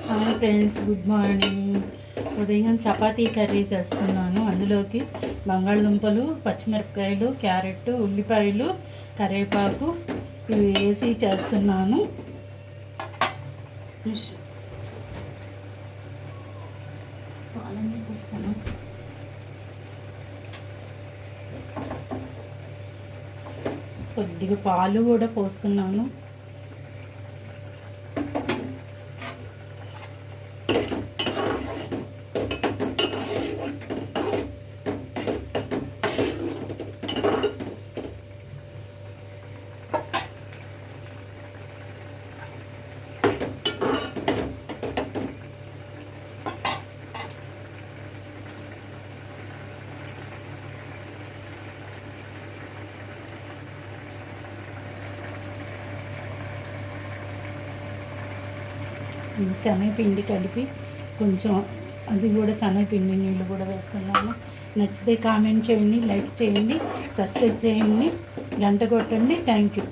Hi friends, good morning. ఉదయం chapati curry చేస్తున్నాను. అందులోకి బంగాళదుంపలు, పచ్చిమిరపకాయలు, క్యారెట్, ఉల్లిపాయలు, కరివేపాకు ఇవి వేసి చేస్తున్నాను. కొద్దిగా పాలు కూడా పోస్తున్నాను. శనగపిండి కలిపి కొంచెం అది కూడా శనగపిండి నీళ్ళు కూడా వేస్తున్నాను. నచ్చితే కామెంట్ చేయండి, లైక్ చేయండి, సబ్స్క్రైబ్ చేయండి, గంట కొట్టండి. Thank you.